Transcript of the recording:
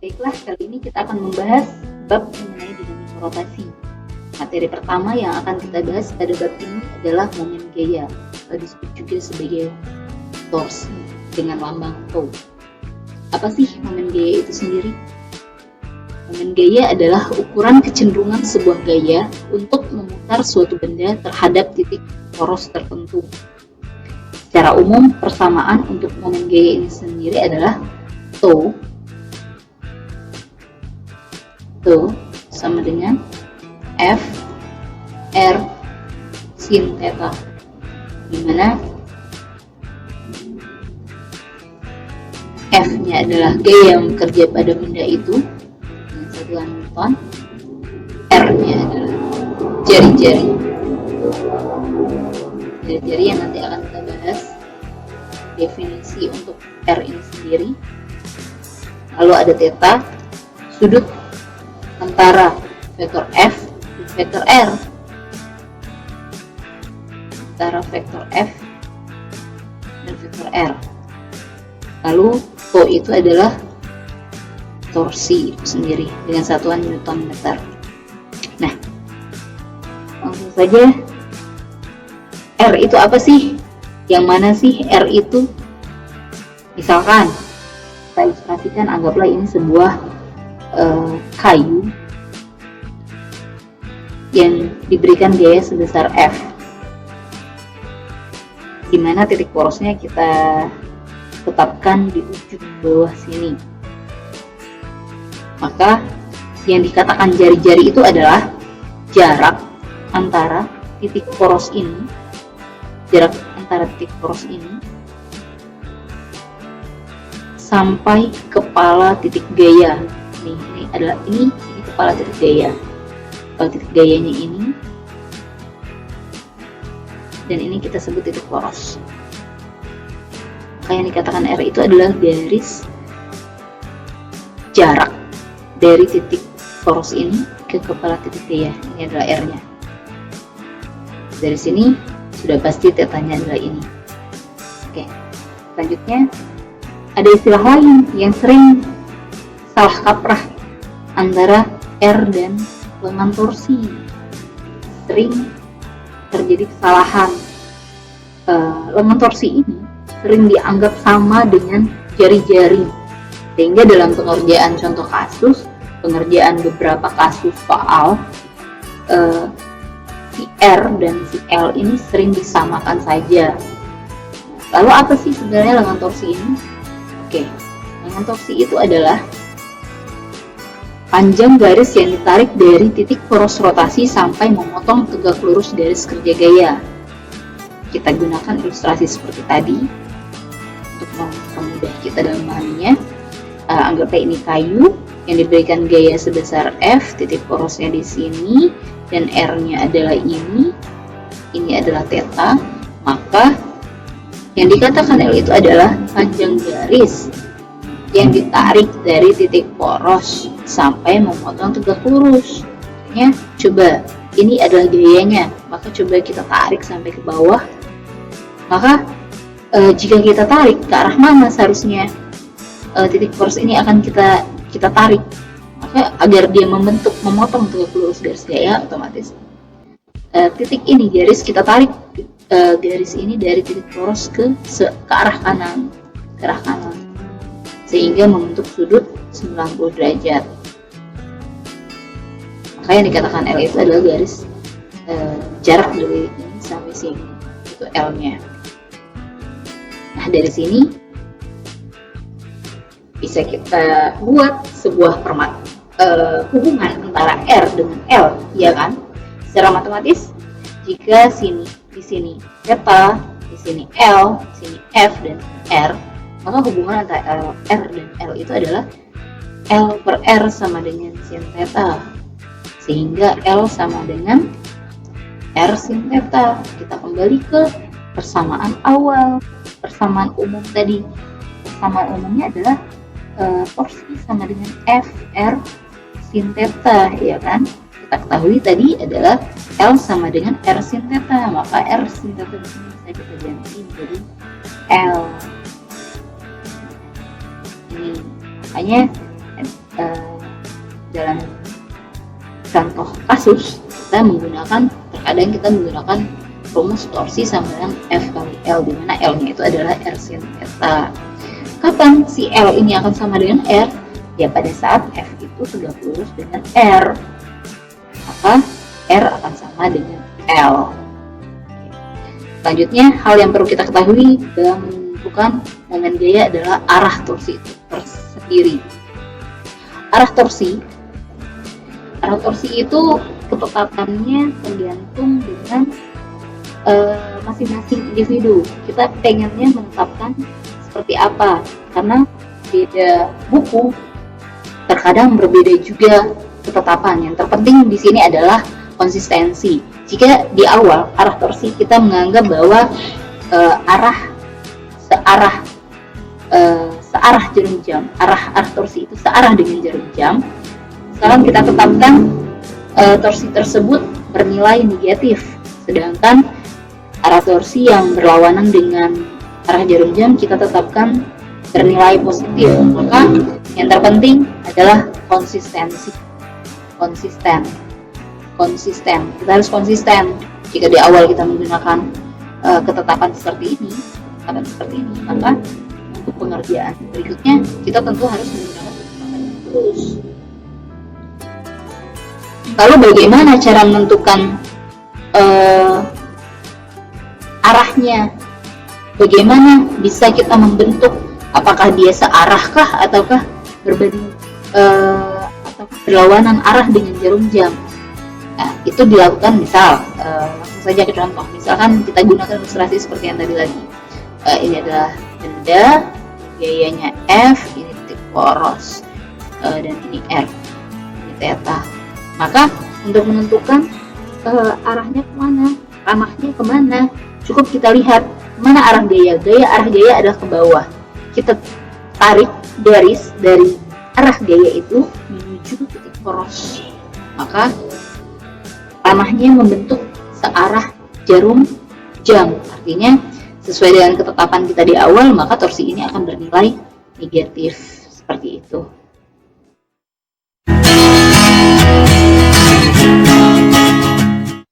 Baiklah, kali ini kita akan membahas bab mengenai dinamika rotasi. Materi pertama yang akan kita bahas pada bab ini adalah momen gaya, atau disebut juga sebagai torsi dengan lambang tau. Apa sih momen gaya itu sendiri? Momen gaya adalah ukuran kecenderungan sebuah gaya untuk memutar suatu benda terhadap titik poros tertentu. Secara umum, persamaan untuk momen gaya ini sendiri adalah tau sama dengan F R sin theta, dimana F-nya adalah gaya yang bekerja pada benda itu dengan satuan Newton, R-nya adalah jari-jari yang nanti akan kita bahas definisi untuk R ini sendiri. Lalu ada theta, sudut antara vektor F dan vektor R. Antara vektor F dan vektor R. Lalu tau itu adalah torsi itu sendiri dengan satuan Newton meter. Nah, langsung saja, R itu apa sih? Yang mana sih R itu? Misalkan kita ilustrasikan, anggaplah ini sebuah kayu yang diberikan gaya sebesar F, di mana titik porosnya kita tetapkan di ujung bawah sini. Maka yang dikatakan jari-jari itu adalah jarak antara titik poros ini, sampai kepala titik gaya. Ini kepala titik gaya. Kalau titik gayanya ini, dan ini kita sebut titik poros. Maka yang dikatakan R itu adalah garis jarak dari titik poros ini ke kepala titik gaya. Ini adalah R-nya. Dari sini sudah pasti tetanya adalah ini. Oke, selanjutnya ada istilah lain yang sering salah kaprah antara R dan lengan torsi. Sering terjadi kesalahan. Lengan torsi ini sering dianggap sama dengan jari-jari, sehingga dalam pengerjaan contoh kasus, pengerjaan beberapa kasus soal, si R dan si L ini sering disamakan saja. Lalu apa sih sebenarnya lengan torsi ini? Oke, lengan torsi itu adalah panjang garis yang ditarik dari titik poros rotasi sampai memotong tegak lurus garis kerja gaya. Kita gunakan ilustrasi seperti tadi untuk mempermudah kita dalam memahaminya. Anggaplah ini kayu yang diberikan gaya sebesar F, titik porosnya di sini, dan R-nya adalah ini adalah theta. Maka yang dikatakan L itu adalah panjang garis yang ditarik dari titik poros sampai memotong tegak lurus. Ya, coba ini adalah gayanya, maka coba kita tarik sampai ke bawah. Maka jika kita tarik, ke arah mana seharusnya titik poros ini akan kita tarik? Maka agar dia memotong tegak lurus garis gaya, otomatis titik ini garis kita tarik garis ini dari titik poros ke arah kanan, sehingga membentuk sudut 90 derajat. Maka yang dikatakan L itu adalah garis jarak dari ini sampai sini, itu L-nya. Nah, dari sini bisa kita buat sebuah hubungan antara R dengan L, ya kan? Secara matematis, jika di sini theta, di sini L, di sini F dan R, maka hubungan antara R dan L itu adalah L per R sama dengan sin theta, sehingga L sama dengan R sin theta. Kita kembali ke persamaan awal, persamaan umum tadi. Persamaan umumnya adalah torsi sama dengan F R sin theta, ya kan? Kita ketahui tadi adalah L sama dengan R sin theta, maka R sin theta di sini bisa kita ganti menjadi L. Ini makanya dalam contoh kasus terkadang kita menggunakan rumus torsi sama dengan F kali L, di mana L-nya itu adalah R sin theta. Kapan si L ini akan sama dengan R? Ya pada saat F itu tegak lurus dengan R, maka R akan sama dengan L. Selanjutnya, hal yang perlu kita ketahui dalam menentukan momen gaya adalah arah torsi itu tersendiri. Arah torsi itu ketetapannya tergantung dengan masing-masing individu. Kita pengennya menetapkan seperti apa, karena beda buku terkadang berbeda juga ketetapan. Yang terpenting di sini adalah konsistensi. Jika di awal arah torsi kita menganggap bahwa searah jarum jam, arah torsi itu searah dengan jarum jam, sekarang kita tetapkan torsi tersebut bernilai negatif, sedangkan arah torsi yang berlawanan dengan arah jarum jam kita tetapkan bernilai positif. Maka yang terpenting adalah konsistensi. Kita harus konsisten. Jika di awal kita menggunakan ketetapan seperti ini, maka untuk pengerjaan berikutnya kita tentu harus menggunakan ketetapan yang terus. Lalu bagaimana cara menentukan arahnya? Bagaimana bisa kita membentuk apakah dia searahkah ataukah berbanding atau berlawanan arah dengan jarum jam? Nah, itu dilakukan langsung saja ke contoh. Misalkan kita gunakan ilustrasi seperti yang tadi lagi. Ini adalah benda, gayanya F, ini titik poros, dan ini R, ini theta. Maka untuk menentukan arahnya kemana, ranahnya kemana, cukup kita lihat mana arah gaya. Arah gaya adalah ke bawah. Kita tarik garis dari arah gaya itu menuju titik poros. Maka ranahnya membentuk searah jarum jam. Artinya sesuai dengan ketetapan kita di awal, maka torsi ini akan bernilai negatif seperti itu.